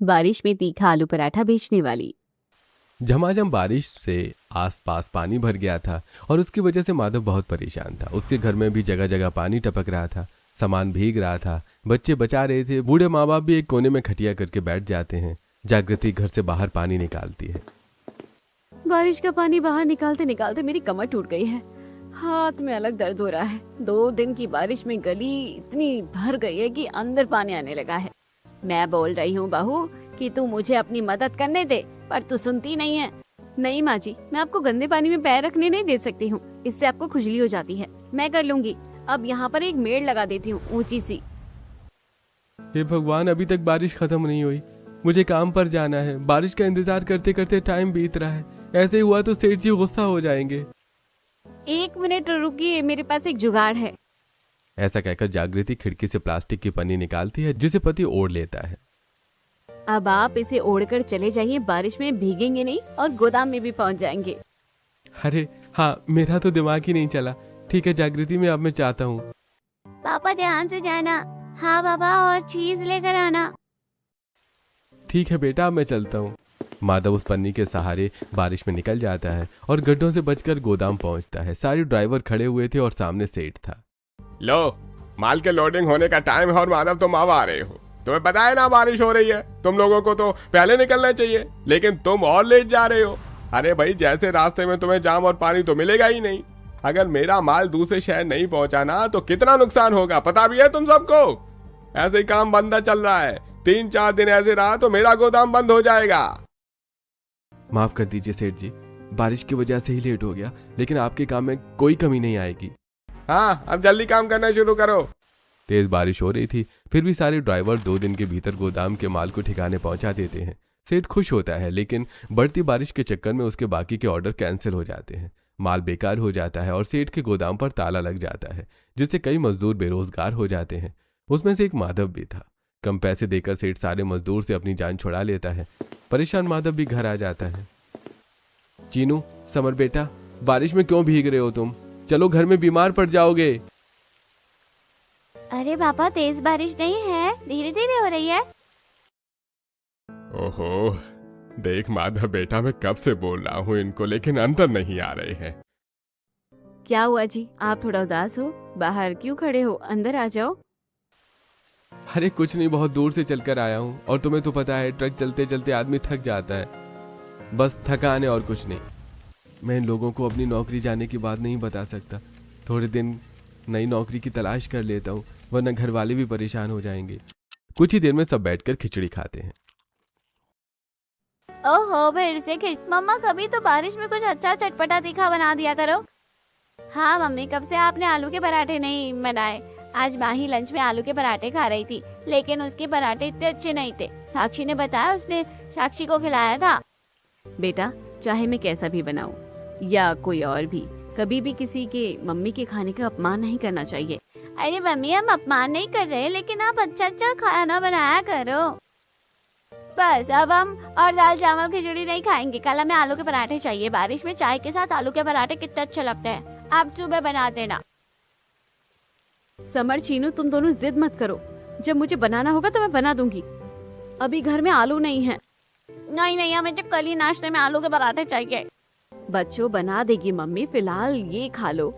बारिश में तीखा आलू पराठा बेचने वाली। झमाझम बारिश से आसपास पानी भर गया था और उसकी वजह से माधव बहुत परेशान था। उसके घर में भी जगह जगह पानी टपक रहा था, सामान भीग रहा था, बच्चे बचा रहे थे, बूढ़े माँ बाप भी एक कोने में खटिया करके बैठ जाते हैं। जागृति घर से बाहर पानी निकालती है। बारिश का पानी बाहर निकालते निकालते मेरी कमर टूट गई है, हाथ में अलग दर्द हो रहा है। 2 दिन की बारिश में गली इतनी भर गई है कि अंदर पानी आने लगा है। मैं बोल रही हूँ बहू कि तू मुझे अपनी मदद करने दे, पर तू सुनती नहीं है। नहीं माँ जी, मैं आपको गंदे पानी में पैर रखने नहीं दे सकती हूँ, इससे आपको खुजली हो जाती है। मैं कर लूंगी, अब यहाँ पर एक मेड़ लगा देती हूँ ऊंची सी। हे भगवान, अभी तक बारिश खत्म नहीं हुई, मुझे काम पर जाना है। बारिश का इंतजार करते करते टाइम बीत रहा है। ऐसे ही हुआ तो सेठ जी गुस्सा हो जाएंगे। 1 मिनट रुकिए, मेरे पास एक जुगाड़ है। ऐसा कहकर जागृति खिड़की से प्लास्टिक की पन्नी निकालती है जिसे पति ओढ़ लेता है। अब आप इसे ओढ़कर चले जाइए, बारिश में भीगेंगे नहीं और गोदाम में भी पहुंच जाएंगे। अरे हाँ, मेरा तो दिमाग ही नहीं चला। ठीक है जागृति, मैं अब मैं चाहता हूँ। पापा ध्यान से जाना। हाँ बाबा, और चीज लेकर आना। ठीक है बेटा, अब मैं चलता हूँ। माधव उस पन्नी के सहारे बारिश में निकल जाता है और गड्ढों से बचकर गोदाम पहुंचता है। सारे ड्राइवर खड़े हुए थे और सामने सेठ था। लो, माल के लोडिंग होने का टाइम है और माधव तुम अब आ रहे हो। तुम्हें पता है ना बारिश हो रही है, तुम लोगों को तो पहले निकलना चाहिए, लेकिन तुम और लेट जा रहे हो। अरे भाई, जैसे रास्ते में तुम्हें जाम और पानी तो मिलेगा ही नहीं। अगर मेरा माल दूसरे शहर नहीं पहुंचा ना तो कितना नुकसान होगा पता भी है तुम सबको। ऐसे ही काम बंदा चल रहा है, 3-4 दिन ऐसे रहा तो मेरा गोदाम बंद हो जाएगा। माफ कर दीजिए सेठ जी, बारिश की वजह से ही लेट हो गया, लेकिन आपके काम में कोई कमी नहीं आएगी। हाँ, अब जल्दी काम करना शुरू करो। तेज बारिश हो रही थी, फिर भी सारे ड्राइवर 2 दिन के भीतर गोदाम के माल को ठिकाने पहुंचा देते हैं। सेठ खुश होता है, लेकिन बढ़ती बारिश के चक्कर में उसके बाकी के ऑर्डर कैंसिल हो जाते हैं। माल बेकार हो जाता है और सेठ के गोदाम पर ताला लग जाता है, जिससे कई मजदूर बेरोजगार हो जाते हैं। उसमें से एक माधव भी था। कम पैसे देकर सेठ सारे मजदूर से अपनी जान छुड़ा लेता है। परेशान माधव भी घर आ जाता है। चीनू, समर बेटा, बारिश में क्यों भीग रहे हो तुम? चलो, घर में बीमार पड़ जाओगे। अरे पापा, तेज बारिश नहीं है, धीरे धीरे हो रही है। ओहो, देख माधव बेटा, मैं कब से बोल रहा हूँ इनको, लेकिन अंदर नहीं आ रहे हैं। क्या हुआ जी, आप थोड़ा उदास हो? बाहर क्यों खड़े हो, अंदर आ जाओ। अरे कुछ नहीं, बहुत दूर से चलकर आया हूँ और तुम्हें तो पता है ट्रक चलते चलते आदमी थक जाता है। बस थकान है और कुछ नहीं। मैं इन लोगों को अपनी नौकरी जाने की बात नहीं बता सकता। थोड़े दिन नई नौकरी की तलाश कर लेता हूँ, वरना घर वाले भी परेशान हो जाएंगे। कुछ ही देर में सब बैठकर खिचड़ी खाते हैं। ओहो, फिर से खिच। मम्मा, कभी तो बारिश में कुछ अच्छा चटपटा तीखा बना दिया करो। हाँ मम्मी, कब से आपने आलू के पराठे नहीं बनाए। आज माँ ही लंच में आलू के पराठे खा रही थी, लेकिन उसके पराठे इतने अच्छे नहीं थे। साक्षी ने बताया, उसने साक्षी को खिलाया था। बेटा, चाहे मैं कैसा भी बनाऊं या कोई और भी, कभी भी किसी के मम्मी के खाने का अपमान नहीं करना चाहिए। अरे मम्मी, हम अपमान नहीं कर रहे, लेकिन आप अच्छा अच्छा खाना बनाया करो। बस अब हम और दाल चावल खिचड़ी नहीं खाएंगे, कल हमें आलू के पराठे चाहिए। बारिश में चाय के साथ आलू के पराठे कितने अच्छे लगते हैं। आप सुबह बना देना। समर, चीनू, तुम दोनों जिद मत करो, जब मुझे बनाना होगा तो मैं बना दूंगी। अभी घर में आलू नहीं है। नहीं नहीं, हमें तो कल ही नाश्ते में आलू के पराठे चाहिए। बच्चों, बना देगी मम्मी, फिलहाल ये खा लो।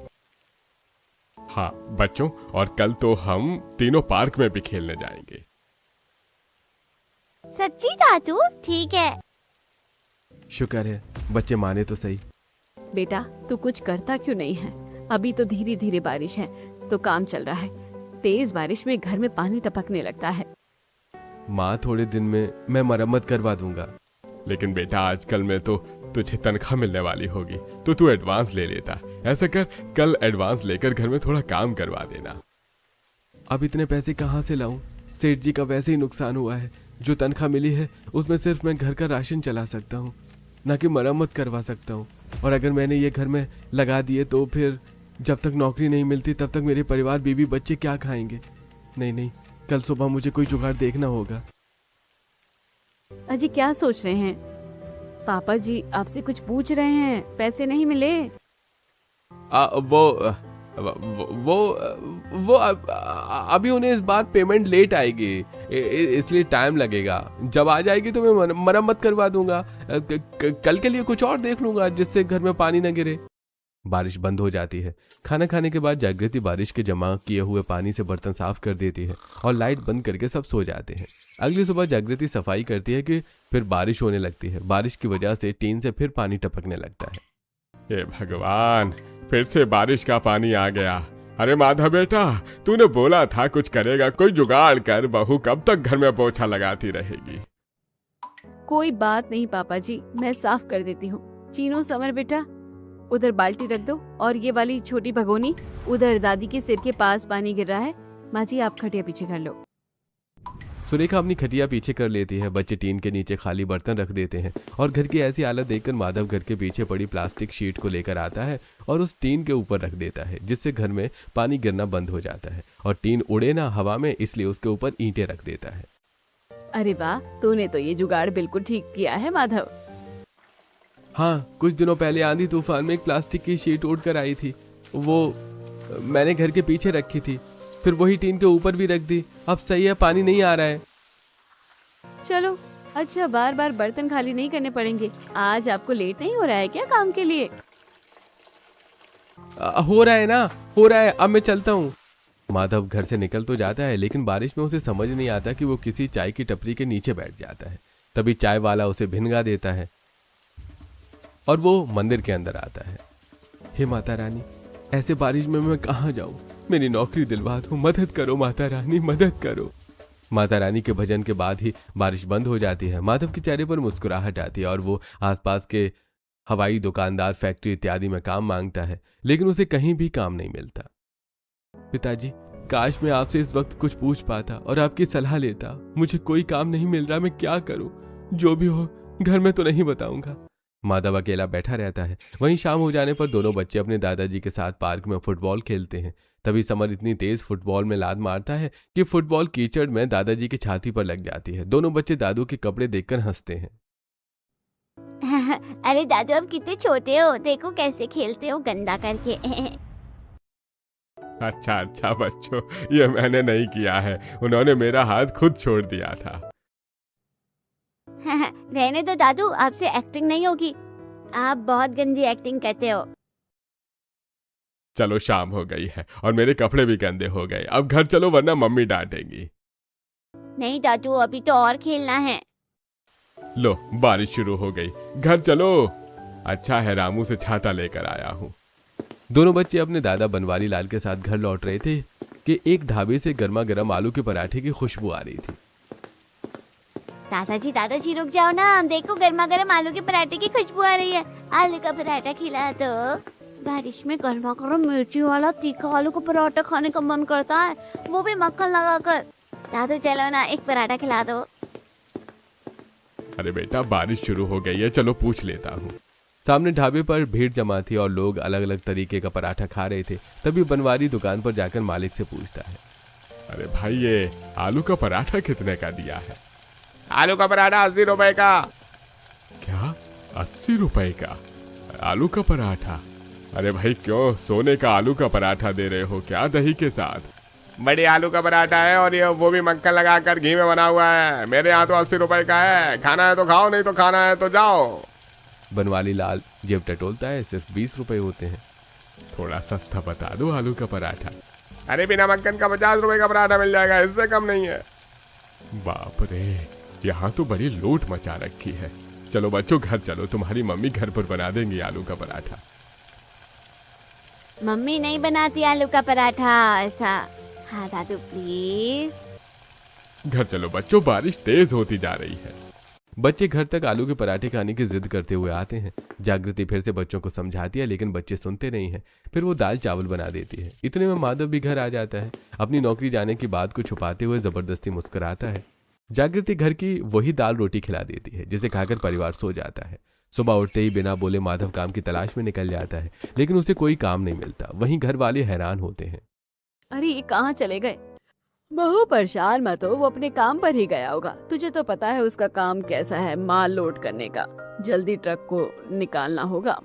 हाँ बच्चों, और कल तो हम तीनों पार्क में भी खेलने जाएंगे। सच्ची दादू? ठीक है। शुक्र है, बच्चे माने तो सही। बेटा, तू कुछ करता क्यों नहीं है? अभी तो धीरे धीरे बारिश है तो काम चल रहा है, तेज बारिश में घर में पानी टपकने लगता है। माँ, थोड़े दिन में मैं मरम्मत करवा दूंगा। लेकिन बेटा, आजकल में तो तुझे तनख्वाह मिलने वाली होगी, तो तू एडवांस ले लेता। ऐसा कर, कल एडवांस लेकर घर में थोड़ा काम करवा देना। अब इतने पैसे कहाँ से लाऊं? सेठ जी का वैसे ही नुकसान हुआ है। जो तनख्वाह मिली है उसमें सिर्फ मैं घर का राशन चला सकता हूँ, ना कि मरम्मत करवा सकता हूँ। और अगर मैंने ये घर में लगा दिए तो फिर जब तक नौकरी नहीं मिलती तब तक मेरे परिवार, बीवी बच्चे क्या खाएंगे? नहीं नहीं, कल सुबह मुझे कोई जुगाड़ देखना होगा। अजी, क्या सोच रहे हैं? पापा जी आपसे कुछ पूछ रहे हैं, पैसे नहीं मिले? वो अभी उन्हें इस बार पेमेंट लेट आएगी, इसलिए टाइम लगेगा। जब आ जाएगी तो मैं मरम्मत करवा दूंगा। कल के लिए कुछ और देख लूंगा जिससे घर में पानी न गिरे। बारिश बंद हो जाती है। खाना खाने के बाद जागृति बारिश के जमा किए हुए पानी से बर्तन साफ कर देती है और लाइट बंद करके सब सो जाते हैं। अगली सुबह जागृति सफाई करती है कि फिर बारिश होने लगती है। बारिश की वजह से टीन से फिर पानी टपकने लगता है। हे भगवान, फिर से बारिश का पानी आ गया। अरे माधव बेटा, तूने बोला था कुछ करेगा, कोई जुगाड़ कर। बहू कब तक घर में पोछा लगाती रहेगी? कोई बात नहीं पापा जी, मैं साफ कर देती हूँ। चीनू, समर बेटा, उधर बाल्टी रख दो और ये वाली छोटी भगोनी उधर दादी के सिर के पास पानी गिर रहा है। माँ जी, आप खटिया पीछे कर लो। सुरेखा अपनी खटिया पीछे कर लेती है। बच्चे टीन के नीचे खाली बर्तन रख देते हैं और घर की ऐसी हालत देखकर माधव घर के पीछे पड़ी प्लास्टिक शीट को लेकर आता है और उस टीन के ऊपर रख देता है, जिससे घर में पानी गिरना बंद हो जाता है और टीन उड़े ना हवा में, इसलिए उसके ऊपर ईंटें रख देता है। अरे वाह, तूने तो ये जुगाड़ बिल्कुल ठीक किया है माधव। हाँ, कुछ दिनों पहले आंधी तूफान में एक प्लास्टिक की शीट उड़ कर आई थी। वो मैंने घर के पीछे रखी थी, फिर वही टीन के ऊपर भी रख दी। अब सही है, पानी नहीं आ रहा है। चलो अच्छा, बार बार बर्तन खाली नहीं करने पड़ेंगे। आज आपको लेट नहीं हो रहा है क्या काम के लिए? हो रहा है ना, हो रहा है। अब मैं चलता हूँ। माधव घर से निकल तो जाता है, लेकिन बारिश में उसे समझ नहीं आता कि वो किसी चाय की टपरी के नीचे बैठ जाता है। तभी चाय वाला उसे भिनगा देता है और वो मंदिर के अंदर आता है। हे माता रानी, ऐसे बारिश में मैं कहाँ जाऊं? मेरी नौकरी दिलवा दो, मदद करो माता रानी, मदद करो। माता रानी के भजन के बाद ही बारिश बंद हो जाती है। माधव के चेहरे पर मुस्कुराहट आती है और वो आसपास के हवाई दुकानदार, फैक्ट्री इत्यादि में काम मांगता है, लेकिन उसे कहीं भी काम नहीं मिलता। पिताजी, काश मैं आपसे इस वक्त कुछ पूछ पाता और आपकी सलाह लेता। मुझे कोई काम नहीं मिल रहा, मैं क्या करूं? जो भी हो, घर में तो नहीं बताऊंगा। माधव अकेला बैठा रहता है। वहीं शाम हो जाने पर दोनों बच्चे अपने दादाजी के साथ पार्क में फुटबॉल खेलते हैं। तभी समर इतनी तेज फुटबॉल में लात मारता है कि फुटबॉल कीचड़ में दादाजी की छाती पर लग जाती है। दोनों बच्चे दादू के कपड़े देखकर हंसते हैं। अरे दादू, अब कितने छोटे हो, देखो कैसे खेलते हो गंदा करके। अच्छा अच्छा बच्चों, ये मैंने नहीं किया है, उन्होंने मेरा हाथ खुद छोड़ दिया था। रहने दो दादू, आपसे एक्टिंग नहीं होगी। आप बहुत गंदी एक्टिंग करते हो। चलो, शाम हो गई है और मेरे कपड़े भी गंदे हो गए। अब घर चलो, वरना मम्मी डांटेंगी। नहीं दादू, अभी तो और खेलना है। लो, बारिश शुरू हो गई, घर चलो। अच्छा है रामू से छाता लेकर आया हूँ। दोनों बच्चे अपने दादा बनवारी लाल के साथ घर लौट रहे थे कि एक ढाबे से गर्मा गर्म आलू के पराठे की खुशबू आ रही थी। दादाजी रुक जाओ ना, देखो गर्मा गर्म आलू के पराठे की खुशबू आ रही है। आलू का पराठा खिला दो। बारिश में गर्मा गर्म मिर्ची वाला तीखा आलू का पराठा खाने का मन करता है, वो भी मक्खन लगाकर। दादू चलो ना, एक पराठा खिला दो। अरे बेटा, बारिश शुरू हो गई है, चलो पूछ लेता हूँ। सामने ढाबे पर भीड़ जमा थी और लोग अलग अलग तरीके का पराठा खा रहे थे। तभी बनवारी दुकान पर जाकर मालिक से पूछता है, अरे भाई, ये आलू का पराठा कितने का दिया है? आलू का पराठा 80 रुपए का। क्या 80 रुपए का आलू का पराठा? अरे भाई, क्यों सोने का आलू का पराठा दे रहे हो क्या दही के साथ? बड़ी आलू का पराठा है और ये वो भी मक्खन लगाकर घी में बना हुआ है। मेरे यहाँ तो 80 रुपए का है। खाना है तो खाओ, नहीं तो खाना है तो जाओ। बनवाली लाल जेब टटोलता है, सिर्फ 20 रुपए होते हैं। थोड़ा सस्ता बता दो आलू का पराठा। अरे बिना मक्खन का 50 रुपए का पराठा मिल जाएगा, इससे कम नहीं है। बाप रे, यहाँ तो बड़ी लूट मचा रखी है। चलो बच्चों, घर चलो, तुम्हारी मम्मी घर पर बना देंगी आलू का पराठा। मम्मी नहीं बनाती आलू का पराठा ऐसा। हाँ दादू प्लीज। घर चलो बच्चों, बारिश तेज होती जा रही है। बच्चे घर तक आलू के पराठे खाने की जिद करते हुए आते हैं। जागृति फिर से बच्चों को समझाती है, लेकिन बच्चे सुनते नहीं हैं। फिर वो दाल चावल बना देती है। इतने में माधव भी घर आ जाता है। अपनी नौकरी जाने की बात को छुपाते हुए जबरदस्ती मुस्कुराता है। जागृति घर की वही दाल रोटी खिला देती है, जिसे खाकर परिवार सो जाता है। सुबह उठते ही बिना बोले माधव काम की तलाश में निकल जाता है, लेकिन उसे कोई काम नहीं मिलता। वहीं घर वाले हैरान होते हैं। अरे ये कहाँ चले गए? बहू परेशान मत हो, वो अपने काम पर ही गया होगा। तुझे तो पता है उसका काम कैसा है, माल लोड करने का। जल्दी ट्रक को निकालना होगा।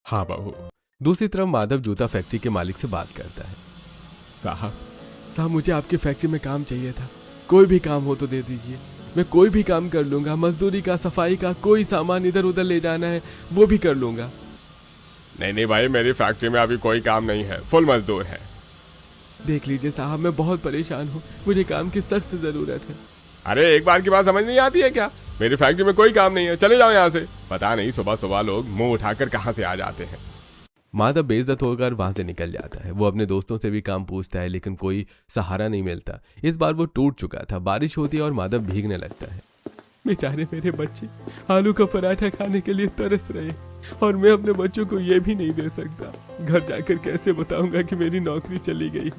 हाँ बहू, दूसरी तरफ माधव जूता फैक्ट्री के मालिक से बात करता है। साहब मुझे आपकी फैक्ट्री में काम चाहिए था, कोई भी काम हो तो दे दीजिए, मैं कोई भी काम कर लूंगा, मजदूरी का, सफाई का, कोई सामान इधर उधर ले जाना है वो भी कर लूंगा। नहीं भाई, मेरी फैक्ट्री में अभी कोई काम नहीं है, फुल मजदूर है। देख लीजिए साहब, मैं बहुत परेशान हूँ, मुझे काम की सख्त जरूरत है। अरे एक बार की बात समझ नहीं आती है क्या? मेरी फैक्ट्री में कोई काम नहीं है, चले जाओ यहाँ से। पता नहीं सुबह सुबह लोग मुंह उठाकर कहाँ से आ जाते हैं। माधव बेइज्जत होकर वहां से निकल जाता है। वो अपने दोस्तों से भी काम पूछता है लेकिन कोई सहारा नहीं मिलता। इस बार वो टूट चुका था। बारिश होती है और माधव भीगने लगता है। बेचारे मेरे बच्चे आलू का पराठा खाने के लिए तरस रहे और मैं अपने बच्चों को ये भी नहीं दे सकता। घर जाकर कैसे बताऊंगा कि मेरी नौकरी चली गई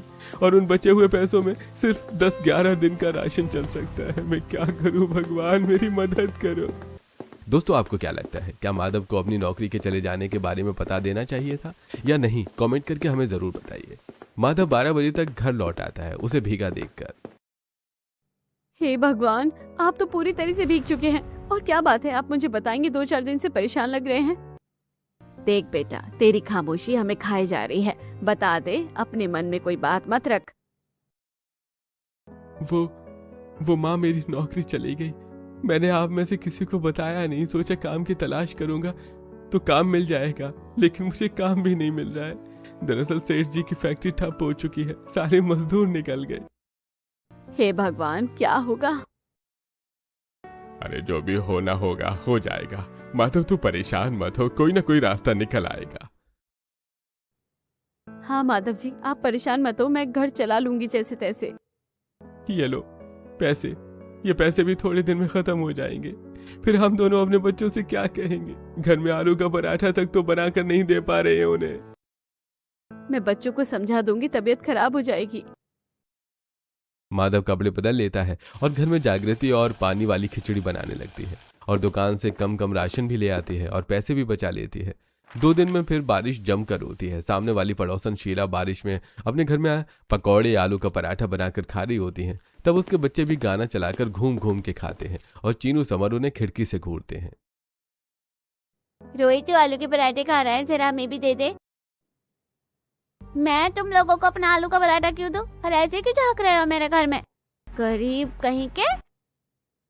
और उन बचे हुए पैसों में सिर्फ 10-11 दिन का राशन चल सकता है। मैं क्या करूं भगवान, मेरी मदद करो। दोस्तों, आपको क्या लगता है, क्या माधव को अपनी नौकरी के चले जाने के बारे में पता देना चाहिए था या नहीं? कमेंट करके हमें जरूर बताइए। माधव 12 बजे तक घर लौट आता है उसे भीगा देखकर। हे भगवान, आप तो पूरी तरह से भीग चुके हैं। और क्या बात है, आप मुझे बताएंगे? 2-4 दिन से परेशान लग रहे हैं। देख बेटा, तेरी खामोशी हमें खाए जा रही है। बता दे, अपने मन में कोई बात मत रख। वो माँ, मेरी नौकरी चली गई। मैंने आप में से किसी को बताया नहीं, सोचा काम की तलाश करूंगा तो काम मिल जाएगा, लेकिन मुझे काम भी नहीं मिल रहा है। दरअसल सेठ जी की फैक्ट्री ठप हो चुकी है, सारे मजदूर निकल गए। हे भगवान, क्या होगा? अरे जो भी होना होगा हो जाएगा। माधव तू परेशान मत हो, कोई ना कोई रास्ता निकल आएगा। हाँ माधव जी, आप परेशान मत हो, मैं घर चला लूंगी जैसे तैसे। ये लो पैसे, ये पैसे भी थोड़े दिन में खत्म हो जाएंगे। फिर हम दोनों अपने बच्चों से क्या कहेंगे? घर में आलू का पराठा तक तो बनाकर नहीं दे पा रहे हैं उन्हें। मैं बच्चों को समझा दूंगी, तबीयत खराब हो जाएगी। माधव कपड़े बदल लेता है और घर में जागृति और पानी वाली खिचड़ी बनाने लगती है और दुकान से कम कम राशन भी ले आती है और पैसे भी बचा लेती है। 2 दिन में फिर बारिश जमकर होती है। सामने वाली पड़ोसन शीला बारिश में अपने घर में पकौड़े, आलू का पराठा बनाकर खा रही होती हैं। तब उसके बच्चे भी गाना चलाकर घूम घूम के खाते हैं और चीनू समर उन्हें खिड़की से घूरते हैं। रोहित, तू आलू के पराठे खा रहा है, जरा हमें भी दे दे। मैं तुम लोगों को अपना आलू का पराठा क्यों दूं? और ऐसे क्यों झांक रहे हो मेरे घर में? गरीब कहीं के।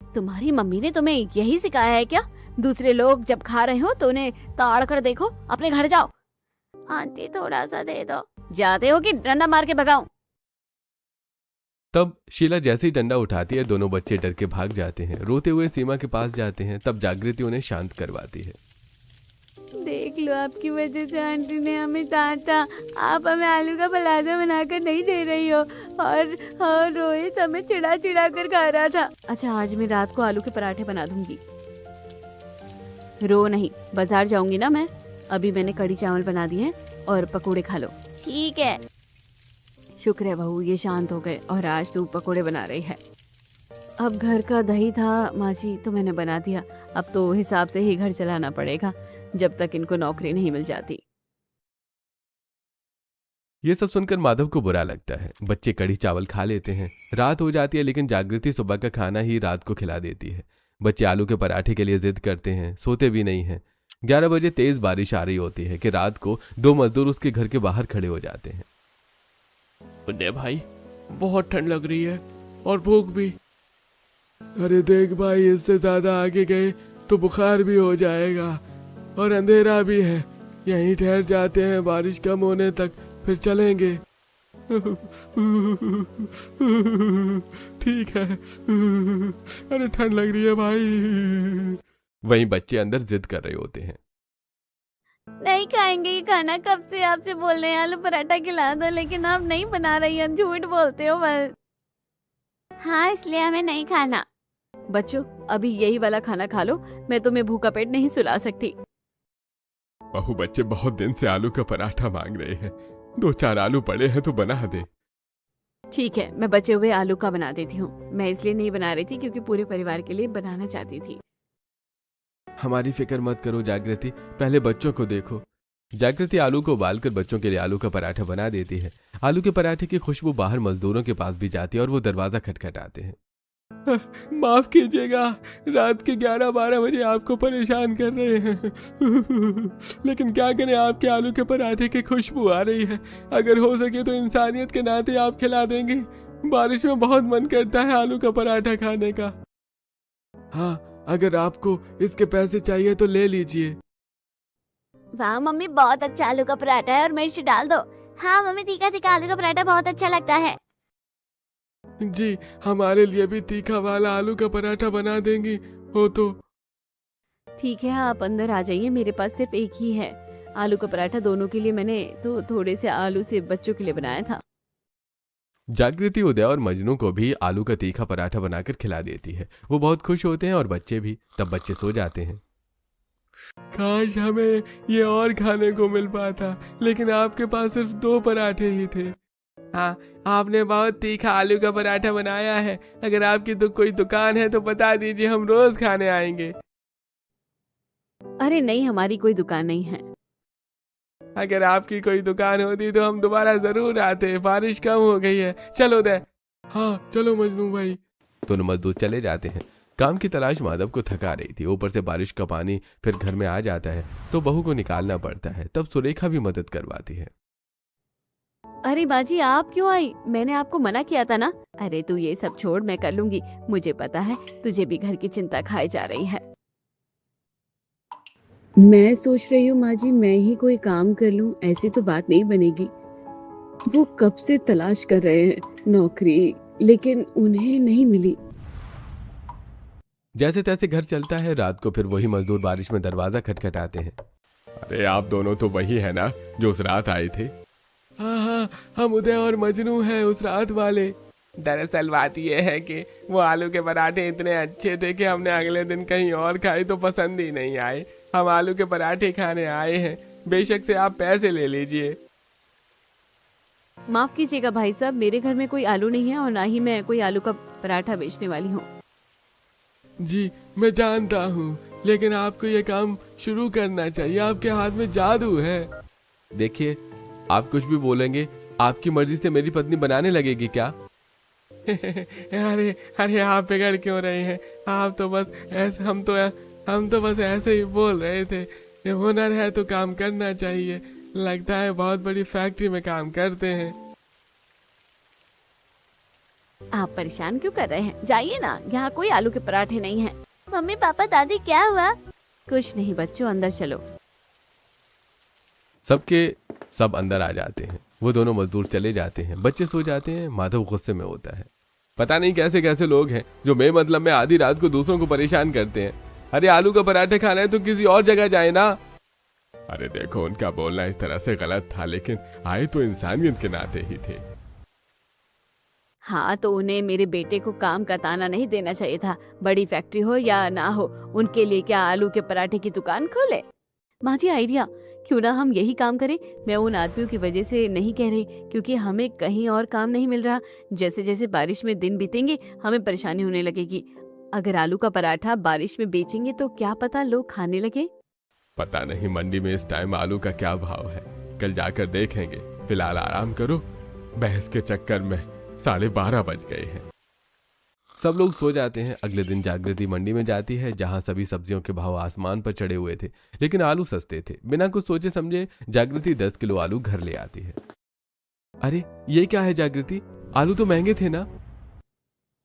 तुम्हारी मम्मी ने तुम्हें यही सिखाया है क्या? दूसरे लोग जब खा रहे हो तो उन्हें ताड़ कर देखो। अपने घर जाओ। आंटी थोड़ा सा दे दो। जाते हो कि डंडा मार के भगाऊं? तब शीला जैसे ही डंडा उठाती है, दोनों बच्चे डर के भाग जाते हैं। रोते हुए सीमा के पास जाते हैं। तब जागृति उन्हें शांत करवाती है। देख लो, आपकी वजह से आंटी ने हमें डांटा। आप हमें आलू का पराठा बनाकर नहीं दे रही हो और रोहित हमें चिढ़ा चिढ़ा कर खा रहा था। अच्छा, आज मैं रात को आलू के पराठे बना दूंगी। रो नहीं, बाजार जाऊंगी ना मैं। अभी मैंने कढ़ी चावल बना दिए हैं और पकोड़े खा लो। ठीक है। शुक्र है बहू, ये शांत हो गए और आज तू पकोड़े बना रही है। अब घर का दही था माँ जी, तो मैंने बना दिया। अब तो हिसाब से ही घर चलाना पड़ेगा जब तक इनको नौकरी नहीं मिल जाती। ये सब सुनकर माधव को बुरा लगता है। बच्चे कढ़ी चावल खा लेते हैं। रात हो जाती है लेकिन जागृति सुबह का खाना ही रात को खिला देती है। बच्चे आलू के पराठे के लिए जिद करते हैं, सोते भी नहीं हैं। 11 बजे तेज बारिश आ रही होती है कि रात को 2 मजदूर उसके घर के बाहर खड़े हो जाते हैं। उन्ने भाई, बहुत ठंड लग रही है और भूख भी। अरे देख भाई, इससे ज्यादा आगे गए तो बुखार भी हो जाएगा और अंधेरा भी है। यहीं ठहर जाते हैं, बारिश कम होने तक फिर चलेंगे। ठीक है। अरे ठंड लग रही है भाई। वहीं बच्चे अंदर जिद कर रहे होते हैं। नहीं खाएंगे ये खाना, कब से आपसे बोल रहे हैं आलू पराठा खिला दो, लेकिन आप नहीं बना रही हैं, झूठ बोलते हो बस। हाँ, इसलिए हमें नहीं खाना। बच्चों, अभी यही वाला खाना खा लो, मैं तुम्हें भूखा पेट नहीं सुला सकती। बहू, बच्चे बहुत दिन से आलू का पराठा मांग रहे हैं। 2-4 आलू पड़े हैं तो बना दे। ठीक है, मैं बचे हुए आलू का बना देती हूँ। मैं इसलिए नहीं बना रही थी क्योंकि पूरे परिवार के लिए बनाना चाहती थी। हमारी फिक्र मत करो जागृति, पहले बच्चों को देखो। जागृति आलू को उबालकर बच्चों के लिए आलू का पराठा बना देती है। आलू के पराठे की खुशबू बाहर मजदूरों के पास भी जाती है और वो दरवाजा खटखटाते हैं। माफ कीजिएगा, रात के 11-12 बजे आपको परेशान कर रहे हैं। लेकिन क्या करें, आपके आलू के पराठे की खुशबू आ रही है। अगर हो सके तो इंसानियत के नाते आप खिला देंगे। बारिश में बहुत मन करता है आलू का पराठा खाने का। हाँ, अगर आपको इसके पैसे चाहिए तो ले लीजिए। वाह मम्मी, बहुत अच्छा आलू का पराठा है और मिर्च डाल दो। हाँ मम्मी, तीखा तीखा आलू का पराठा बहुत अच्छा लगता है। जी, हमारे लिए भी तीखा वाला आलू का पराठा बना देंगी हो तो। ठीक है, आप अंदर आ जाइए, मेरे पास सिर्फ एक ही है आलू का पराठा। दोनों के लिए मैंने तो थोड़े से आलू से बच्चों के लिए बनाया था। जागृति उदय और मजनू को भी आलू का तीखा पराठा बनाकर खिला देती है। वो बहुत खुश होते हैं और बच्चे भी। तब बच्चे सो जाते हैं। काश हमें ये और खाने को मिल पाता, लेकिन आपके पास सिर्फ 2 पराठे ही थे। हाँ, आपने बहुत तीखा आलू का पराठा बनाया है। अगर आपकी तो कोई दुकान है तो बता दीजिए, हम रोज खाने आएंगे। अरे नहीं, हमारी कोई दुकान नहीं है। अगर आपकी कोई दुकान होती तो हम दोबारा जरूर आते। बारिश कम हो गई है, चलो दे। हाँ चलो मजनू भाई। दोनों मजदूर चले जाते हैं। काम की तलाश माधव को थका रही थी। ऊपर से बारिश का पानी फिर घर में आ जाता है तो बहू को निकालना पड़ता है। तब सुरेखा भी मदद करवाती है। अरे बाजी, आप क्यों आई? मैंने आपको मना किया था ना। अरे तू ये सब छोड़, मैं कर लूंगी। मुझे पता है तुझे भी घर की चिंता खाई जा रही है। मैं सोच रही हूँ माँ जी, मैं ही कोई काम कर लूँ। ऐसी तो बात नहीं बनेगी। वो कब से तलाश कर रहे हैं नौकरी, लेकिन उन्हें नहीं मिली। जैसे तैसे घर चलता है। रात को फिर वही मजदूर बारिश में दरवाजा खटखटाते हैं। अरे आप दोनों तो वही है ना जो उस रात आए थे? हाँ, हम उदय और मजनू हैं, उस रात वाले। दरअसल बात यह है कि वो आलू के पराठे इतने अच्छे थे कि हमने अगले दिन कहीं और खाए तो पसंद ही नहीं आए। हम आलू के पराठे खाने आए हैं। बेशक से आप पैसे ले लीजिए। माफ कीजिएगा भाई साहब, मेरे घर में कोई आलू नहीं है और ना ही मैं कोई आलू का पराठा बेचने वाली हूँ। जी मैं जानता हूँ, लेकिन आपको ये काम शुरू करना चाहिए। आपके हाथ में जादू है। देखिए, आप कुछ भी बोलेंगे, आपकी मर्जी से मेरी पत्नी बनाने लगेगी क्या? अरे अरे, आप बिगड़ क्यों रहे हैं? आप तो बस ऐसे, हम तो बस ऐसे ही बोल रहे थे। ये हुनर है तो काम करना चाहिए। लगता है बहुत बड़ी फैक्ट्री में काम करते हैं। आप परेशान क्यों कर रहे हैं? जाइए ना, यहाँ कोई आलू के पराठे नहीं है। मम्मी पापा दादी, क्या हुआ? कुछ नहीं बच्चों, अंदर चलो। सब अंदर आ जाते हैं। वो दोनों मजदूर चले जाते हैं। बच्चे सो जाते हैं। माधव गुस्से में होता है। पता नहीं कैसे कैसे लोग हैं जो बेमतलब में आधी रात को दूसरों को परेशान करते हैं। अरे आलू का पराठे खाना है तो किसी और जगह जाए ना। अरे देखो, उनका बोलना इस तरह से गलत था, लेकिन आए तो इंसानियत के नाते ही थे। हाँ, तो उन्हें मेरे बेटे को काम का ताना नहीं देना चाहिए था। बड़ी फैक्ट्री हो या ना हो, उनके लिए क्या आलू के पराठे की दुकान खोले? माँ जी, आइडिया, क्यों ना हम यही काम करें। मैं उन आदमियों की वजह से नहीं कह रही, क्योंकि हमें कहीं और काम नहीं मिल रहा। जैसे जैसे बारिश में दिन बीतेंगे हमें परेशानी होने लगेगी। अगर आलू का पराठा बारिश में बेचेंगे तो क्या पता लोग खाने लगे। पता नहीं मंडी में इस टाइम आलू का क्या भाव है, कल जाकर देखेंगे। फिलहाल आराम करो, बहस के चक्कर में 12:30 बज गए हैं। सब लोग सो जाते हैं। अगले दिन जागृति मंडी में जाती है, जहां सभी सब्जियों के भाव आसमान पर चढ़े हुए थे, लेकिन आलू सस्ते थे। बिना कुछ सोचे समझे जागृति 10 किलो आलू घर ले आती है। अरे ये क्या है जागृति, आलू तो महंगे थे ना?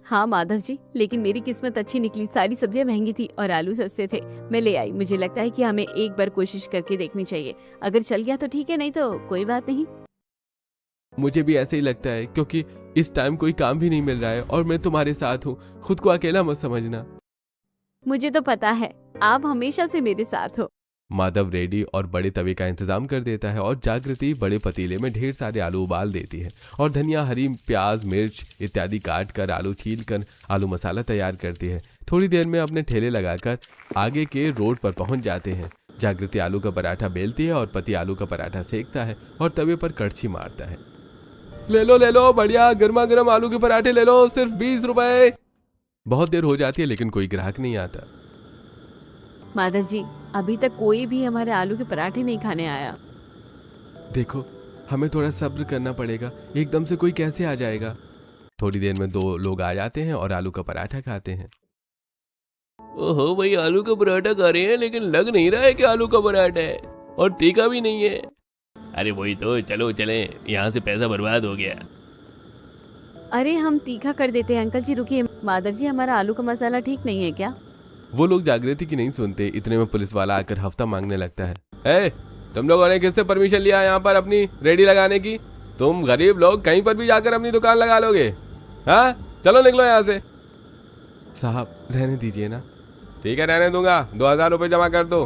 हाँ माधव जी, लेकिन मेरी किस्मत अच्छी निकली। सारी सब्जियां महंगी थी और आलू सस्ते थे। मैं ले आई। मुझे लगता है कि हमें एक बार कोशिश करके देखनी चाहिए। अगर चल गया तो ठीक है, नहीं तो कोई बात नहीं। मुझे भी ऐसे ही लगता है, क्योंकि इस टाइम कोई काम भी नहीं मिल रहा है और मैं तुम्हारे साथ हूँ। खुद को अकेला मत समझना। मुझे तो पता है, आप हमेशा से मेरे साथ हो। माधव रेडी और बड़े तवे का इंतजाम कर देता है और जागृति बड़े पतीले में ढेर सारे आलू उबाल देती है और धनिया, हरी प्याज, मिर्च इत्यादि काट कर, आलू छील कर आलू मसाला तैयार करती है। थोड़ी देर में अपने ठेले लगाकर आगे के रोड पर पहुंच जाते हैं। जागृति आलू का पराठा बेलती है और पति आलू का पराठा सेकता है और तवे पर कड़छी मारता है। ले लो बढ़िया गर्मा गर्म आलू के पराठे ले लो, सिर्फ 20 रुपए। बहुत देर हो जाती है लेकिन कोई ग्राहक नहीं आता। माधव जी, अभी तक कोई भी हमारे आलू के पराठे नहीं खाने आया। देखो, हमें थोड़ा सब्र करना पड़ेगा, एकदम से कोई कैसे आ जाएगा। थोड़ी देर में 2 लोग आ जाते हैं और आलू का पराठा खाते हैं। ओहो भाई, आलू का पराठा खा रहे हैं, लेकिन लग नहीं रहा है कि आलू का पराठा है, और तीखा भी नहीं है। अरे वही तो, चलो चले, यहाँ से पैसा बर्बाद हो गया। अरे हम तीखा कर देते हैं। अंकल जी रुकिए, माधव जी हमारा आलू का मसाला ठीक नहीं है क्या? वो लोग जागृति की नहीं सुनते। इतने में पुलिस वाला आकर हफ्ता मांगने लगता है। ए, तुम लोगों ने किससे परमिशन लिया यहाँ पर अपनी रेडी लगाने की? तुम गरीब लोग कहीं पर भी जाकर अपनी दुकान लगा लोगे? हाँ, चलो निकलो यहाँ से। साहब रहने दीजिए ना। ठीक है, रहने दूंगा। 2000 रुपये जमा कर दो।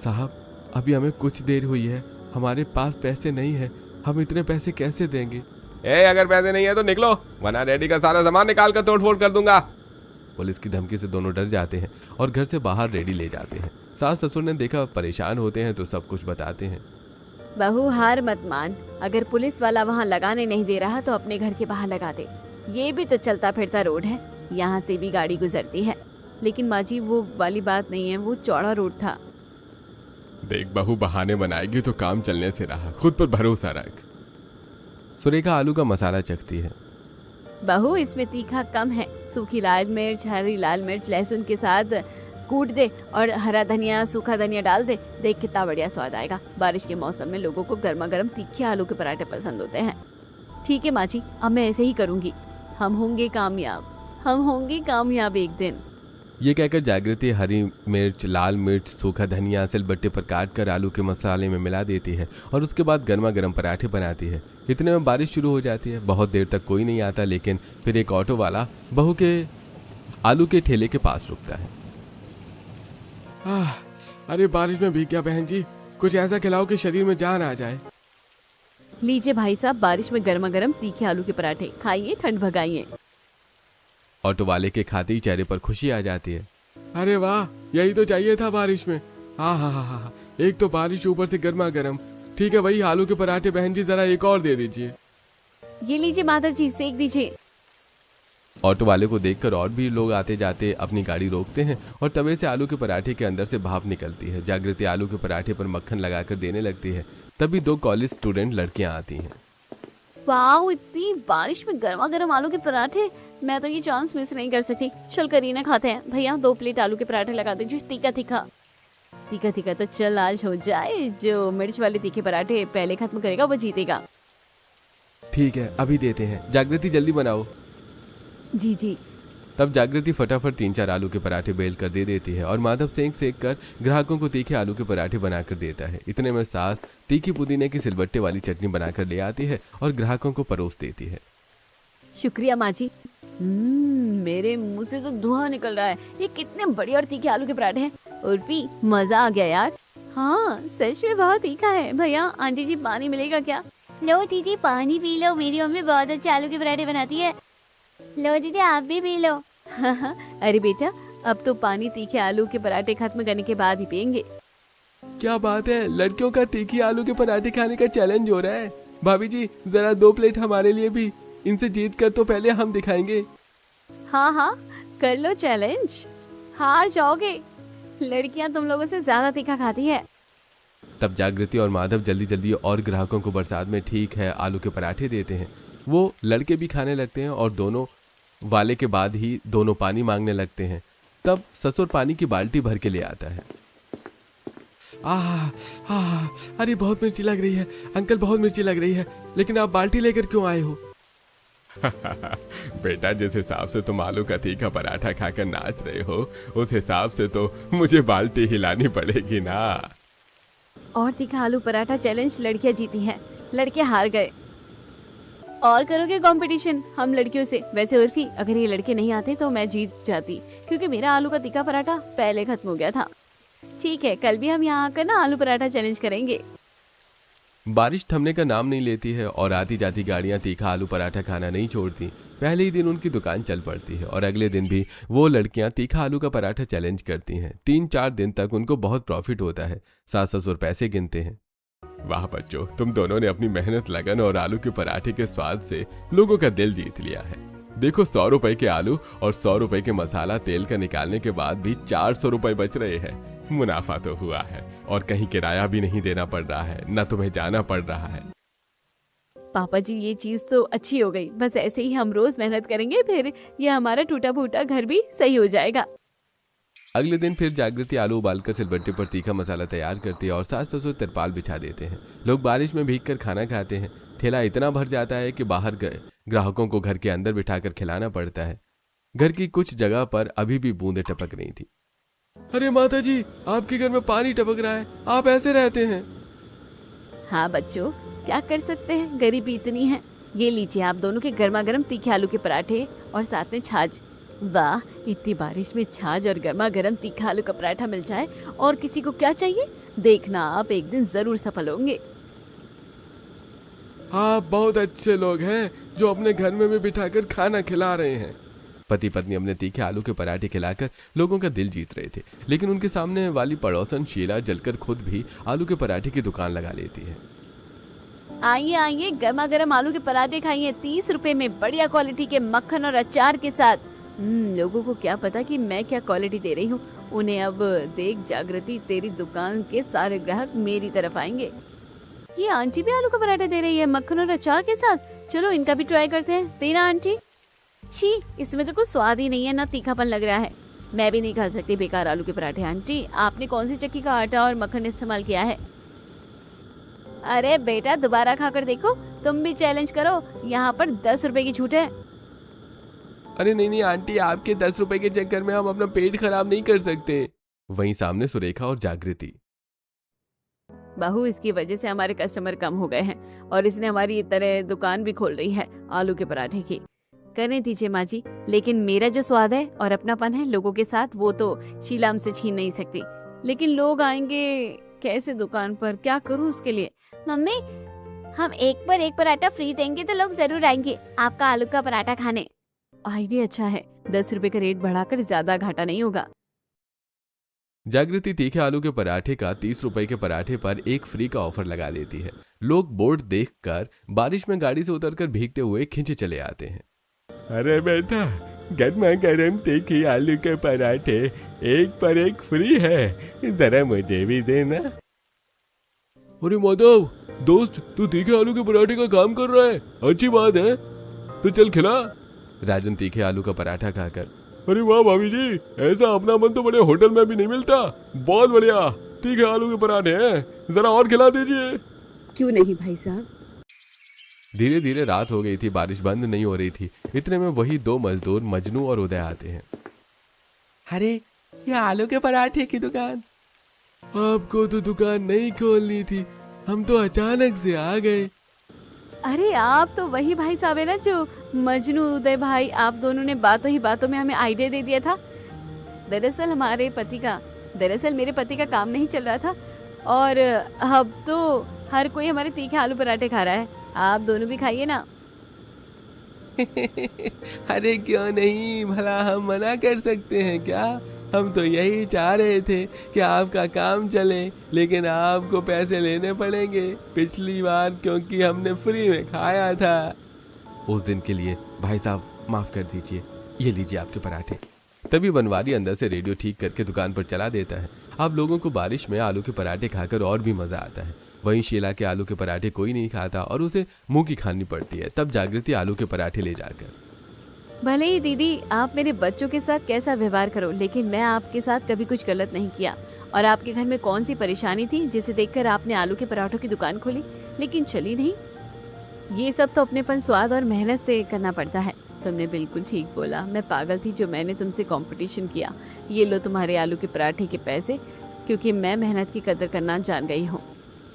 साहब अभी हमें कुछ देर हुई है, हमारे पास पैसे नहीं है, हम इतने पैसे कैसे देंगे? अगर पैसे नहीं है तो निकलो, वरना रेडी का सारा सामान निकाल कर तोड़-फोड़ कर दूंगा। पुलिस की धमकी से दोनों डर जाते हैं और घर से बाहर रेडी ले जाते हैं। सास ससुर ने देखा परेशान होते हैं तो सब कुछ बताते हैं। बहू हार मत मान, अगर पुलिस वाला वहाँ लगाने नहीं दे रहा तो अपने घर के बाहर लगा दे। ये भी तो चलता फिरता रोड है, यहाँ से भी गाड़ी गुजरती है। लेकिन माँ जी वो वाली बात नहीं है, वो चौड़ा रोड था। देख बहू, बहाने बनाएगी तो काम चलने से रहा, खुद पर भरोसा रख। सुरेखा आलू का मसाला चखती है। बहू इसमें तीखा कम है, सूखी लाल मिर्च, हरी लाल मिर्च, लहसुन के साथ कूट दे और हरा धनिया, सूखा धनिया डाल दे, देख कितना बढ़िया स्वाद आएगा। बारिश के मौसम में लोगों को गर्मा गर्म तीखे आलू के पराठे पसंद होते हैं। ठीक है माँ जी, अब मैं ऐसे ही करूँगी। हम होंगे कामयाब, हम होंगे कामयाब एक दिन। ये कहकर जागृति हरी मिर्च, लाल मिर्च, सूखा धनिया सिलबट्टे पर काट कर आलू के मसाले में मिला देती है और उसके बाद गर्मा गर्म पराठे बनाती है। इतने में बारिश शुरू हो जाती है। बहुत देर तक कोई नहीं आता, लेकिन फिर एक ऑटो वाला बहू के आलू के ठेले के पास रुकता है। अरे बारिश में भीग गया बहन जी, कुछ ऐसा खिलाओ कि शरीर में जान आ जाए। लीजिए भाई साहब, बारिश में गर्मा गर्म तीखे आलू के पराठे खाइए, ठंड भगाइए। ऑटो वाले के खाते ही चेहरे पर खुशी आ जाती है। अरे वाह, यही तो चाहिए था बारिश में। हाँ, एक तो बारिश ऊपर से गर्मा गर्म। ठीक है वही आलू के पराठे बहन जी, जरा एक और दे दीजिए। ये लीजिए माधव जी, सेक दीजिए। ऑटो वाले को देखकर और भी लोग आते जाते अपनी गाड़ी रोकते हैं और तवे से आलू के पराठे के अंदर से भाप निकलती है। जागृति आलू के पराठे पर मक्खन लगाकर देने लगती है। तभी 2 कॉलेज स्टूडेंट लड़कियां आती हैं। वाह, इतनी बारिश में गर्मा गर्म आलू के पराठे, मैं तो ये चांस मिस नहीं कर सकती। चल करीना खाते हैं। भैया 2 प्लेट आलू के पराठे लगा दीजिए, तीखा तीखा। तीखा तीखा तो चल आज हो जाए। जो मिर्च वाले तीखे पराठे पहले खत्म करेगा वो जीतेगा। ठीक है अभी देते हैं, जागृति जल्दी बनाओ। जी जी। तब जागृति फटाफट 3-4 आलू के पराठे बेल कर दे देती है और माधव सेक कर ग्राहकों को तीखे आलू के पराठे बनाकर देता है। इतने में सास तीखी पुदीने की सिलबट्टे वाली चटनी बनाकर ले आती है और ग्राहकों को परोस देती है। शुक्रिया माँ जी। मेरे मुंह से तो धुआं निकल रहा है। ये कितने बढ़िया और तीखे आलू के पराठे हैं। उर्फी, मजा आ गया यार। हाँ सच में बहुत तीखा है। भैया आंटी जी पानी मिलेगा क्या? लो दीदी पानी पी लो, मेरी मम्मी बहुत अच्छे आलू के पराठे बनाती है। लो दीदी आप भी पी लो। अरे बेटा, अब तो पानी तीखे आलू के पराठे खत्म करने के बाद ही पियेंगे। क्या बात है, लड़कियों का तीखी आलू के पराठे खाने का चैलेंज हो रहा है। भाभी जी जरा 2 प्लेट हमारे लिए भी, इनसे जीत कर तो पहले हम दिखाएंगे। हाँ कर लो चैलेंज, हार जाओगे। लड़कियां तुम लोगों से ज्यादा तीखा खाती है। तब जागृति और माधव जल्दी जल्दी और ग्राहकों को बरसात में ठीक है आलू के पराठे देते हैं। वो लड़के भी खाने लगते हैं और दोनों वाले के बाद ही दोनों पानी मांगने लगते हैं। तब ससुर पानी की बाल्टी भर के ले आता है। अरे बहुत मिर्ची लग रही है अंकल, बहुत मिर्ची लग रही है, लेकिन आप बाल्टी लेकर क्यों आए हो? बेटा जिस हिसाब से तुम आलू का तीखा पराठा खाकर नाच रहे हो, उस हिसाब से तो मुझे बाल्टी हिलानी पड़ेगी ना। और तीखा आलू पराठा चैलेंज लड़कियां जीती हैं, लड़के हार गए। और करोगे कंपटीशन हम लड़कियों से? वैसे उर्फी, अगर ये लड़के नहीं आते तो मैं जीत जाती, क्योंकि मेरा आलू का तीखा पराठा पहले खत्म हो गया था। ठीक है, कल भी हम यहाँ आकर ना आलू पराठा चैलेंज करेंगे। बारिश थमने का नाम नहीं लेती है और आती जाती गाड़ियां तीखा आलू पराठा खाना नहीं छोड़ती। पहले ही दिन उनकी दुकान चल पड़ती है और अगले दिन भी वो लड़कियां तीखा आलू का पराठा चैलेंज करती हैं। 3-4 दिन तक उनको बहुत प्रॉफिट होता है। सास ससुर पैसे गिनते हैं। वाह बच्चों, तुम दोनों ने अपनी मेहनत, लगन और आलू के पराठे के स्वाद से लोगों का दिल जीत लिया है। देखो 100 रुपए के आलू और 100 रुपए के मसाला तेल का निकालने के बाद भी 400 रुपए बच रहे हैं। मुनाफा तो हुआ है और कहीं किराया भी नहीं देना पड़ रहा है, न तुम्हें जाना पड़ रहा है। पापा जी ये चीज तो अच्छी हो गई, बस ऐसे ही हम रोज मेहनत करेंगे, फिर ये हमारा टूटा फूटा घर भी सही हो जाएगा। अगले दिन फिर जागृति आलू उबालकर सिलबट्टे पर तीखा मसाला तैयार करती है और सास ससुर तिरपाल बिछा देते हैं। लोग बारिश में भीगकर खाना खाते हैं। ठेला इतना भर जाता है कि बाहर गए ग्राहकों को घर के अंदर बिठाकर खिलाना पड़ता है। घर की कुछ जगह पर अभी भी बूंदें टपक रही थी। अरे माता जी, आपके घर में पानी टपक रहा है, आप ऐसे रहते हैं? हाँ बच्चों, क्या कर सकते हैं, गरीबी इतनी है। ये लीजिए आप दोनों के गर्मा गर्म तीखे आलू के पराठे और साथ में छाछ। वाह, इतनी बारिश में छाछ और गर्मा गर्म तीखा आलू का पराठा मिल जाए और किसी को क्या चाहिए। देखना आप एक दिन जरूर सफल होंगे। आप बहुत अच्छे लोग हैं जो अपने घर में भी बिठाकर खाना खिला रहे हैं। पति पत्नी अपने तीखे आलू के पराठे खिलाकर लोगों का दिल जीत रहे थे, लेकिन उनके सामने वाली पड़ोसन शीला जलकर खुद भी आलू के पराठे की दुकान लगा लेती है। आइए आइए, गर्मा गर्म आलू के पराठे खाइए 30 रुपए में, बढ़िया क्वालिटी के मक्खन और अचार के साथ। लोगों को क्या पता कि मैं क्या क्वालिटी दे रही हूँ। उन्हें अब देख जागृति, तेरी दुकान के सारे ग्राहक मेरी तरफ आएंगे। ये आंटी भी आलू का पराठा दे रही है मक्खन और अचार के साथ। चलो इनका भी ट्राई करते हैं। देना आंटी। छी, इसमें तो कुछ स्वाद ही नहीं है, ना तीखापन लग रहा है। मैं भी नहीं खा सकती बेकार आलू के पराठे। आंटी, आपने कौन सी चक्की का आटा और मक्खन इस्तेमाल किया है? अरे बेटा, दोबारा खाकर देखो, तुम भी चैलेंज करो। यहाँ पर 10 रुपए की छूट है। अरे नहीं आंटी, आपके 10 रुपए के चक्कर में हम अपना पेट खराब नहीं कर सकते। वहीं सामने सुरेखा और जागृति। बहू, इसकी वजह से हमारे कस्टमर कम हो गए हैं और इसने हमारी तरह दुकान भी खोल रही है आलू के पराठे की। करने दीजिए माँ जी, लेकिन मेरा जो स्वाद है और अपनापन है लोगों के साथ, वो तो शीला हमसे छीन नहीं सकती। लेकिन लोग आएंगे कैसे दुकान पर, क्या करूँ उसके लिए? मम्मी, हम एक पर एक पराठा फ्री देंगे तो लोग जरूर आएंगे आपका आलू का पराठा खाने। आइडिया अच्छा है, 10 रुपए का रेट बढ़ाकर ज्यादा घाटा नहीं होगा। जागृति तीखे आलू के पराठे का 30 रुपए के पराठे पर एक फ्री का ऑफर लगा देती है। लोग बोर्ड देखकर बारिश में गाड़ी से उतरकर भीगते हुए खिंचे चले आते हैं। अरे बेटा, गर्मा गर्म तीखी आलू के पराठे एक पर एक फ्री है, जरा मुझे भी देना। अरे माधव दोस्त, तू तीखे आलू के पराठे का काम कर रहा है, अच्छी बात है, तो चल खिला। राजन तीखे आलू का पराठा खाकर, अरे वाह भाभी जी, ऐसा अपना मन तो बड़े होटल में भी नहीं मिलता। बहुत बढ़िया तीखे आलू के पराठे हैं, जरा और खिला दीजिए। क्यों नहीं भाई साहब। धीरे धीरे रात हो गई थी, बारिश बंद नहीं हो रही थी। इतने में वही दो मजदूर मजनू और उदय आते हैं। अरे, ये आलू के पराठे की दुकान। आपको तो दुकान नहीं खोलनी थी, हम तो अचानक से आ गए। अरे आप तो वही भाई साहब है ना जो मजनू उदय भाई, आप दोनों ने बातों ही बातों में हमें आइडिया दे दिया था। दरअसल मेरे पति का काम नहीं चल रहा था और अब तो हर कोई हमारे तीखे आलू पराठे खा रहा है। आप दोनों भी खाइए ना। अरे क्यों नहीं, भला हम मना कर सकते हैं क्या? हम तो यही चाह रहे थे कि आपका काम चले, लेकिन आपको पैसे लेने पड़ेंगे पिछली बार, क्योंकि हमने फ्री में खाया था। उस दिन के लिए भाई साहब माफ कर दीजिए, ये लीजिए आपके पराठे। तभी बनवारी अंदर से रेडियो ठीक करके दुकान पर चला देता है। अब लोगों को बारिश में आलू के पराठे खाकर और भी मजा आता है। वहीं शीला के आलू के पराठे कोई नहीं खाता और उसे मुंह की खानी पड़ती है। तब जागृति आलू के पराठे ले जाकर, भले ही दीदी आप मेरे बच्चों के साथ कैसा व्यवहार करो, लेकिन मैं आपके साथ कभी कुछ गलत नहीं किया। और आपके घर में कौन सी परेशानी थी जिसे देखकर आपने आलू के पराठों की दुकान खोली, लेकिन चली नहीं? ये सब तो अपनेपन, स्वाद और मेहनत से करना पड़ता है। तुमने बिल्कुल ठीक बोला, मैं पागल थी जो मैंने तुमसे कंपटीशन किया। ये लो तुम्हारे आलू के पराठे के पैसे, क्योंकि मैं मेहनत की कदर करना जान गई हूँ।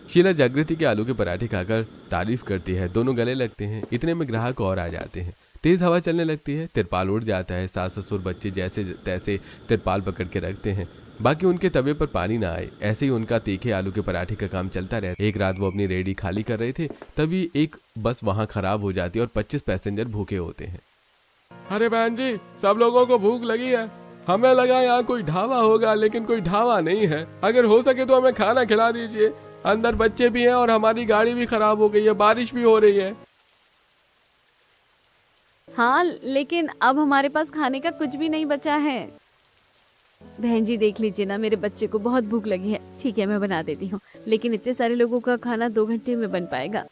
शीला जागृति के आलू के पराठे खाकर तारीफ करती है। दोनों गले लगते हैं। इतने में ग्राहक और आ जाते हैं। तेज हवा चलने लगती है, तिरपाल उड़ जाता है। सास ससुर बच्चे जैसे तैसे तिरपाल पकड़ के रखते हैं, बाकी उनके तवे पर पानी ना आए। ऐसे ही उनका तीखे आलू के पराठे का काम चलता रहता। एक रात वो अपनी रेडी खाली कर रहे थे, तभी एक बस वहां खराब हो जाती है और 25 पैसेंजर भूखे होते हैं। अरे बहन जी, सब लोगों को भूख लगी है। हमें लगा यहाँ कोई ढाबा होगा, लेकिन कोई ढाबा नहीं है। अगर हो सके तो हमें खाना खिला दीजिए। अंदर बच्चे भी हैं और हमारी गाड़ी भी खराब हो गई है, बारिश भी हो रही है। हाँ, लेकिन अब हमारे पास खाने का कुछ भी नहीं बचा है। बहन जी देख लीजिए ना, मेरे बच्चे को बहुत भूख लगी है। ठीक है, मैं बना देती हूँ, लेकिन इतने सारे लोगों का खाना 2 घंटे में बन पाएगा?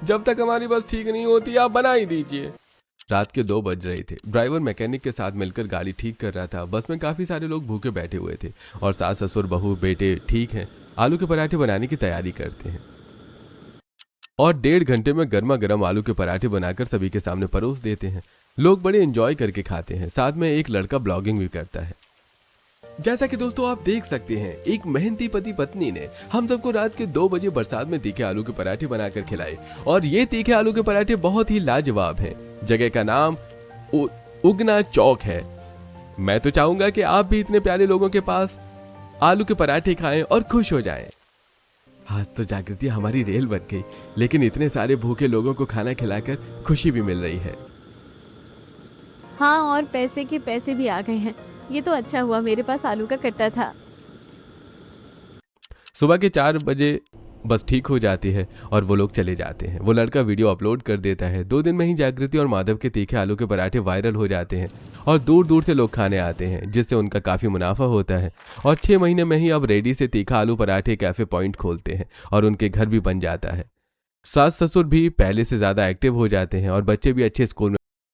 जब तक हमारी बस ठीक नहीं होती आप बना ही दीजिए। रात के 2 बज रहे थे। ड्राइवर मैकेनिक के साथ मिलकर गाड़ी ठीक कर रहा था। बस में काफी सारे लोग भूखे बैठे हुए थे और सास ससुर बहू बेटे ठीक हैं, आलू के पराठे बनाने की तैयारी करते हैं और 1.5 घंटे में गर्मा गर्म आलू के पराठे बनाकर सभी के सामने परोस देते हैं। लोग बड़े एंजॉय करके खाते हैं। साथ में एक लड़का ब्लॉगिंग भी करता है। जैसा कि दोस्तों आप देख सकते हैं, एक मेहनती पति पत्नी ने हम सबको रात के 2 बजे बरसात में तीखे आलू के पराठे बनाकर खिलाए और ये तीखे आलू के पराठे बहुत ही लाजवाब हैं। जगह का नाम उगना चौक है। मैं तो चाहूंगा कि आप भी इतने प्यारे लोगों के पास आलू के पराठे खाएं और खुश हो जाएं। आज तो जागृति हमारी रेल बन गई, लेकिन इतने सारे भूखे लोगों को खाना खिलाकर खुशी भी मिल रही है। हाँ, और पैसे के पैसे भी आ गए हैं। ये तो अच्छा हुआ मेरे पास आलू का कट्टा था। सुबह के 4 बजे बस ठीक हो जाती है और वो लोग चले जाते हैं। वो लड़का वीडियो अपलोड कर देता है। 2 दिन में ही जागृति और माधव के तीखे आलू के पराठे वायरल हो जाते हैं और दूर दूर से लोग खाने आते हैं, जिससे उनका काफी मुनाफा होता है। और 6 महीने में ही अब रेडी से तीखा आलू पराठे कैफे पॉइंट खोलते हैं और उनके घर भी बन जाता है। सास ससुर भी पहले से ज्यादा एक्टिव हो जाते हैं और बच्चे भी अच्छे स्कूल में